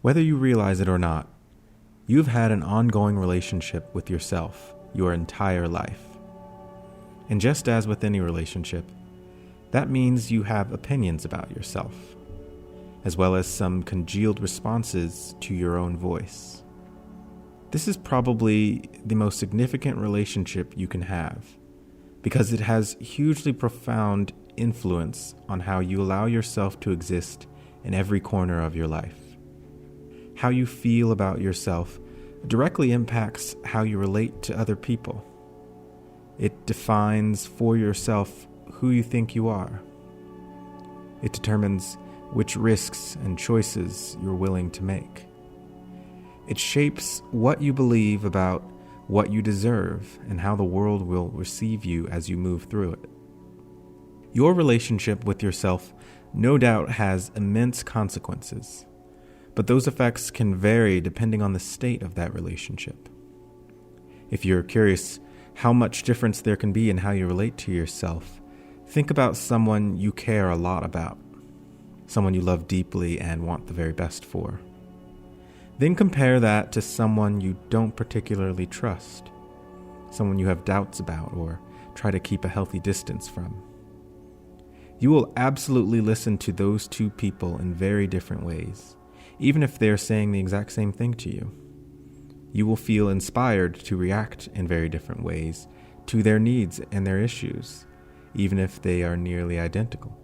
Whether you realize it or not, you've had an ongoing relationship with yourself your entire life. And just as with any relationship, that means you have opinions about yourself, as well as some congealed responses to your own voice. This is probably the most significant relationship you can have, because it has hugely profound influence on how you allow yourself to exist in every corner of your life. How you feel about yourself directly impacts how you relate to other people. It defines for yourself who you think you are. It determines which risks and choices you're willing to make. It shapes what you believe about what you deserve and how the world will receive you as you move through it. Your relationship with yourself no doubt has immense consequences, but those effects can vary depending on the state of that relationship. If you're curious how much difference there can be in how you relate to yourself, think about someone you care a lot about, someone you love deeply and want the very best for. Then compare that to someone you don't particularly trust, someone you have doubts about or try to keep a healthy distance from. You will absolutely listen to those two people in very different ways, even if they're saying the exact same thing to you. You will feel inspired to react in very different ways to their needs and their issues, even if they are nearly identical.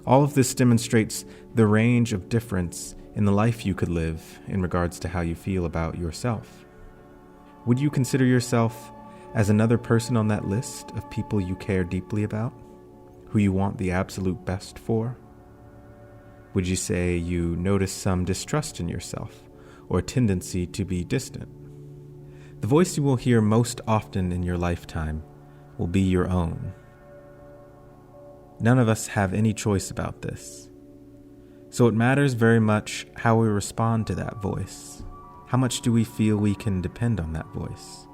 All of this demonstrates the range of difference in the life you could live in regards to how you feel about yourself. Would you consider yourself as another person on that list of people you care deeply about, who you want the absolute best for? Would you say you notice some distrust in yourself or a tendency to be distant? The voice you will hear most often in your lifetime will be your own. None of us have any choice about this. So it matters very much how we respond to that voice. How much do we feel we can depend on that voice?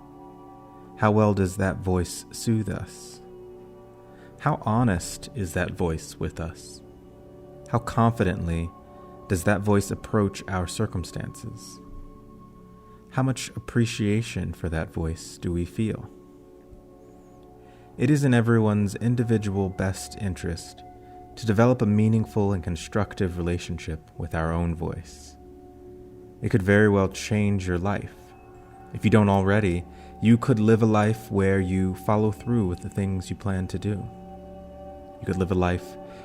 How well does that voice soothe us? How honest is that voice with us? How confidently does that voice approach our circumstances? How much appreciation for that voice do we feel? It is in everyone's individual best interest to develop a meaningful and constructive relationship with our own voice. It could very well change your life. If you don't already, you could live a life where you follow through with the things you plan to do. You could live a life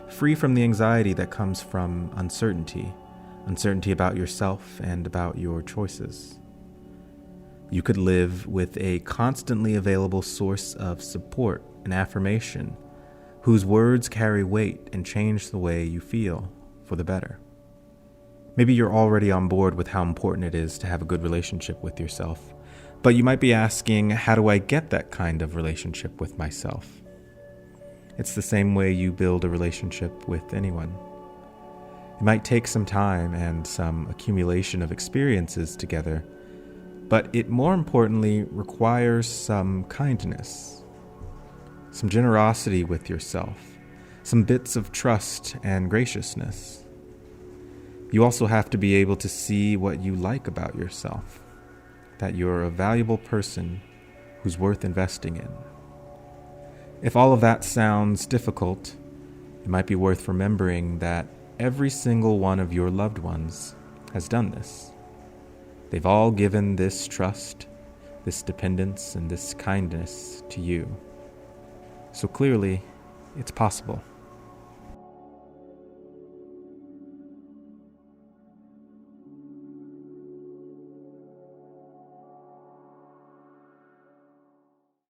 free from the anxiety that comes from uncertainty about yourself and about your choices. You could live with a constantly available source of support and affirmation, whose words carry weight and change the way you feel for the better. Maybe you're already on board with how important it is to have a good relationship with yourself, but you might be asking, how do I get that kind of relationship with myself? It's the same way you build a relationship with anyone. It might take some time and some accumulation of experiences together, but it more importantly requires some kindness, some generosity with yourself, some bits of trust and graciousness. You also have to be able to see what you like about yourself, that you're a valuable person who's worth investing in. If all of that sounds difficult, it might be worth remembering that every single one of your loved ones has done this. They've all given this trust, this dependence, and this kindness to you. So clearly, it's possible.